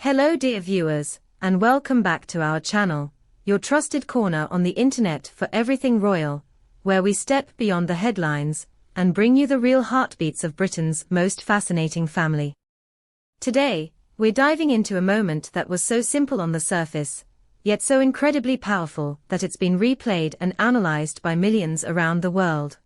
Hello dear viewers, and welcome back to our channel, your trusted corner on the internet for everything royal, where we step beyond the headlines and bring you the real heartbeats of Britain's most fascinating family. Today, we're diving into a moment that was so simple on the surface, yet so incredibly powerful that it's been replayed and analyzed by millions around the world.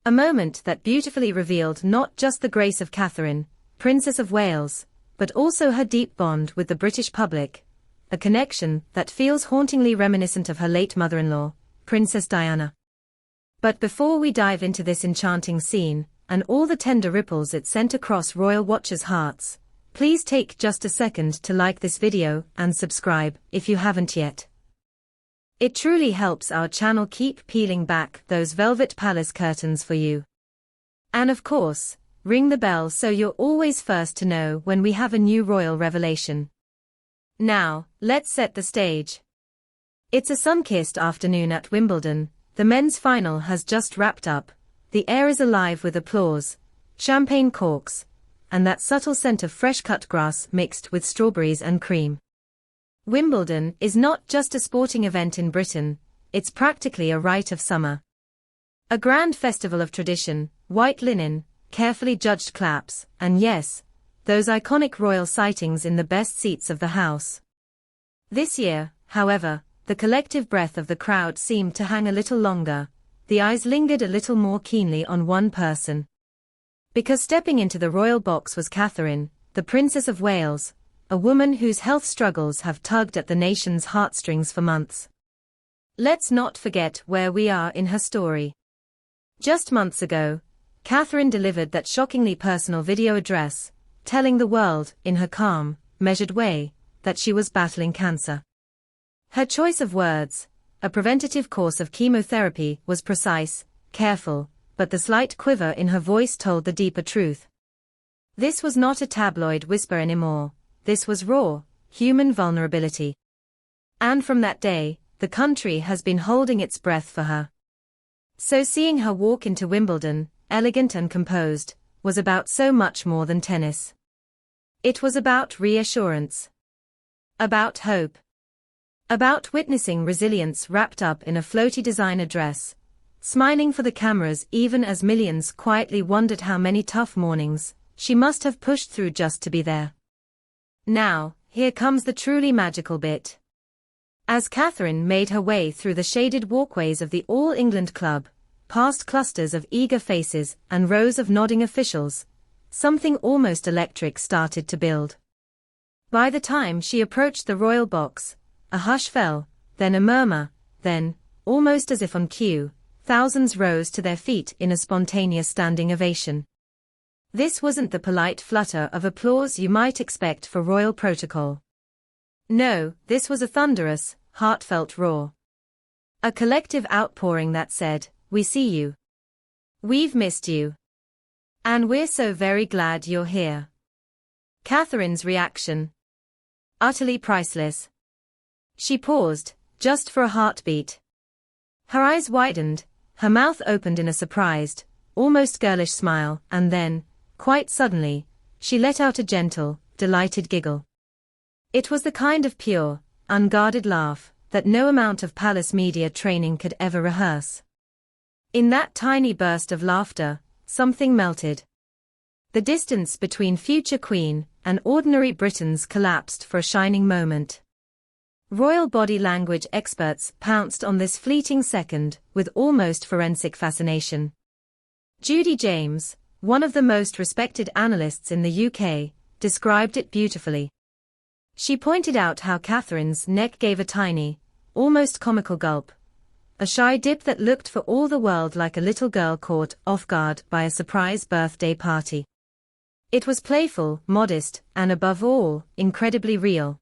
A moment that beautifully revealed not just the grace of Catherine, Princess of Wales, but also her deep bond with the British public, a connection that feels hauntingly reminiscent of her late mother-in-law, Princess Diana. But before we dive into this enchanting scene, and all the tender ripples it sent across royal watchers' hearts, please take just a second to like this video and subscribe if you haven't yet. It truly helps our channel keep peeling back those velvet palace curtains for you. And of course, ring the bell so you're always first to know when we have a new royal revelation. Now, let's set the stage. It's a sun-kissed afternoon at Wimbledon, the men's final has just wrapped up, the air is alive with applause, champagne corks, and that subtle scent of fresh-cut grass mixed with strawberries and cream. Wimbledon is not just a sporting event in Britain, it's practically a rite of summer. A grand festival of tradition, white linen, carefully judged claps, and yes, those iconic royal sightings in the best seats of the house. This year, however, the collective breath of the crowd seemed to hang a little longer, the eyes lingered a little more keenly on one person. Because stepping into the royal box was Catherine, the Princess of Wales, a woman whose health struggles have tugged at the nation's heartstrings for months. Let's not forget where we are in her story. Just months ago, Catherine delivered that shockingly personal video address, telling the world, in her calm, measured way, that she was battling cancer. Her choice of words, a preventative course of chemotherapy, was precise, careful, but the slight quiver in her voice told the deeper truth. This was not a tabloid whisper anymore, this was raw, human vulnerability. And from that day, the country has been holding its breath for her. So seeing her walk into Wimbledon, elegant and composed, was about so much more than tennis. It was about reassurance. About hope. About witnessing resilience wrapped up in a floaty designer dress, smiling for the cameras even as millions quietly wondered how many tough mornings she must have pushed through just to be there. Now, here comes the truly magical bit. As Catherine made her way through the shaded walkways of the All England Club, past clusters of eager faces and rows of nodding officials, something almost electric started to build. By the time she approached the royal box, a hush fell, then a murmur, then, almost as if on cue, thousands rose to their feet in a spontaneous standing ovation. This wasn't the polite flutter of applause you might expect for royal protocol. No, this was a thunderous, heartfelt roar. A collective outpouring that said, "We see you. We've missed you. And we're so very glad you're here." Catherine's reaction? Utterly priceless. She paused, just for a heartbeat. Her eyes widened, her mouth opened in a surprised, almost girlish smile, and then, quite suddenly, she let out a gentle, delighted giggle. It was the kind of pure, unguarded laugh that no amount of palace media training could ever rehearse. In that tiny burst of laughter, something melted. The distance between future queen and ordinary Britons collapsed for a shining moment. Royal body language experts pounced on this fleeting second with almost forensic fascination. Judy James, one of the most respected analysts in the UK, described it beautifully. She pointed out how Catherine's neck gave a tiny, almost comical gulp, a shy dip that looked for all the world like a little girl caught off guard by a surprise birthday party. It was playful, modest, and above all, incredibly real.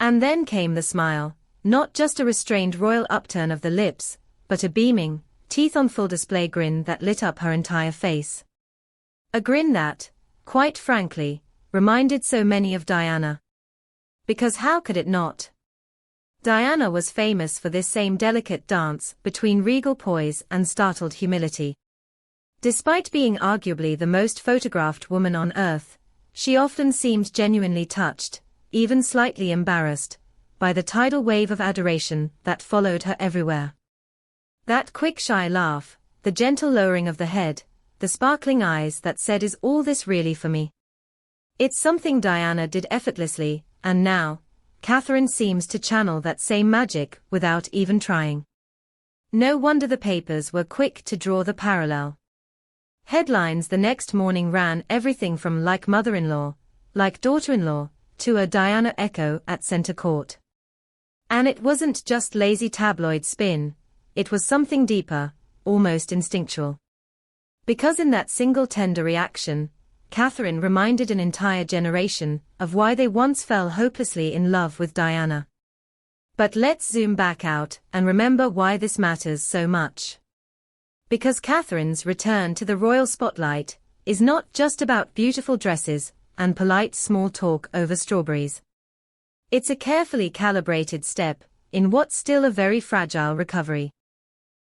And then came the smile, not just a restrained royal upturn of the lips, but a beaming, teeth on full display grin that lit up her entire face. A grin that, quite frankly, reminded so many of Diana. Because how could it not? Diana was famous for this same delicate dance between regal poise and startled humility. Despite being arguably the most photographed woman on earth, she often seemed genuinely touched, even slightly embarrassed, by the tidal wave of adoration that followed her everywhere. That quick shy laugh, the gentle lowering of the head, the sparkling eyes that said, "Is all this really for me?" It's something Diana did effortlessly, and now, Catherine seems to channel that same magic without even trying. No wonder the papers were quick to draw the parallel. Headlines the next morning ran everything from "like mother-in-law, like daughter-in-law," to a "Diana echo at Centre Court." And it wasn't just lazy tabloid spin, it was something deeper, almost instinctual. Because in that single tender reaction, Catherine reminded an entire generation of why they once fell hopelessly in love with Diana. But let's zoom back out and remember why this matters so much. Because Catherine's return to the royal spotlight is not just about beautiful dresses and polite small talk over strawberries. It's a carefully calibrated step in what's still a very fragile recovery.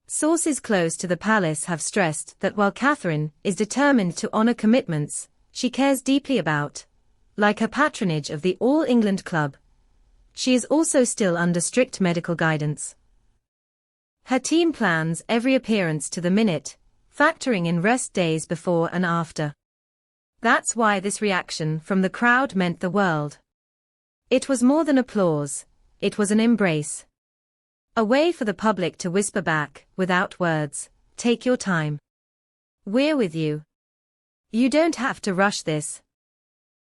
Sources close to the palace have stressed that while Catherine is determined to honor commitments she cares deeply about, like her patronage of the All England Club, she is also still under strict medical guidance. Her team plans every appearance to the minute, factoring in rest days before and after. That's why this reaction from the crowd meant the world. It was more than applause, it was an embrace. A way for the public to whisper back, without words, "Take your time. We're with you. You don't have to rush this."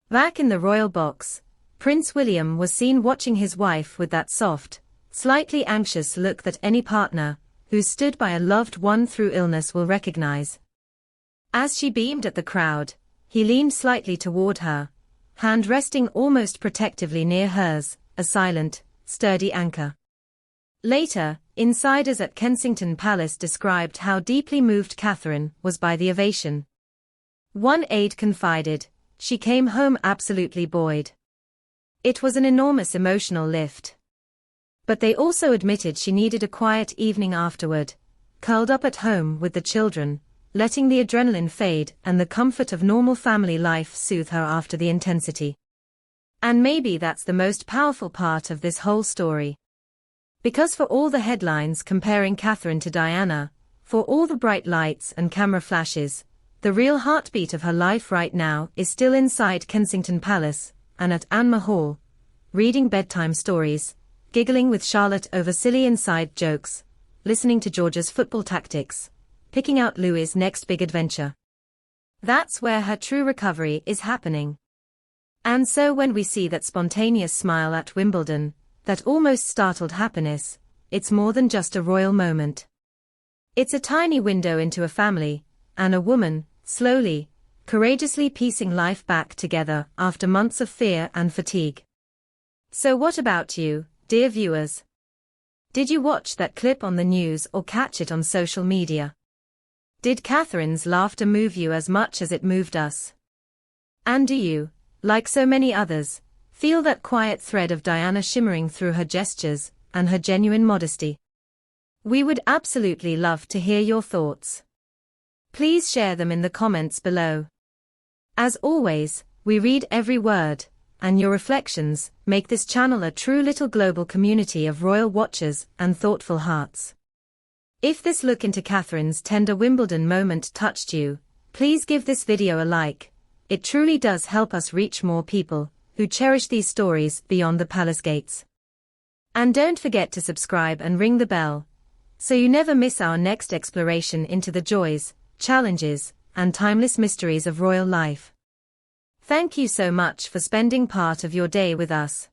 Back in the royal box, Prince William was seen watching his wife with that soft, slightly anxious look that any partner who stood by a loved one through illness will recognize. As she beamed at the crowd, he leaned slightly toward her, hand resting almost protectively near hers, a silent, sturdy anchor. Later, insiders at Kensington Palace described how deeply moved Catherine was by the ovation. One aide confided, "She came home absolutely buoyed. It was an enormous emotional lift." But they also admitted she needed a quiet evening afterward, curled up at home with the children, letting the adrenaline fade and the comfort of normal family life soothe her after the intensity. And maybe that's the most powerful part of this whole story. Because for all the headlines comparing Catherine to Diana, for all the bright lights and camera flashes, the real heartbeat of her life right now is still inside Kensington Palace, and at Anne Hall, reading bedtime stories, giggling with Charlotte over silly inside jokes, listening to George's football tactics, picking out Louis's next big adventure. That's where her true recovery is happening. And so when we see that spontaneous smile at Wimbledon, that almost startled happiness, it's more than just a royal moment. It's a tiny window into a family, and a woman, slowly, courageously piecing life back together after months of fear and fatigue. So what about you, dear viewers? Did you watch that clip on the news or catch it on social media? Did Catherine's laughter move you as much as it moved us? And do you, like so many others, feel that quiet thread of Diana shimmering through her gestures and her genuine modesty? We would absolutely love to hear your thoughts. Please share them in the comments below. As always, we read every word, and your reflections make this channel a true little global community of royal watchers and thoughtful hearts. If this look into Catherine's tender Wimbledon moment touched you, please give this video a like. It truly does help us reach more people who cherish these stories beyond the palace gates. And don't forget to subscribe and ring the bell, so you never miss our next exploration into the joys, challenges, and timeless mysteries of royal life. Thank you so much for spending part of your day with us.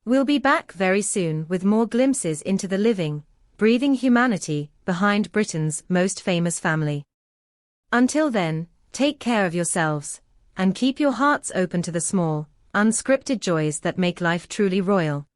We'll be back very soon with more glimpses into the living, breathing humanity behind Britain's most famous family. Until then, take care of yourselves, and keep your hearts open to the small, unscripted joys that make life truly royal.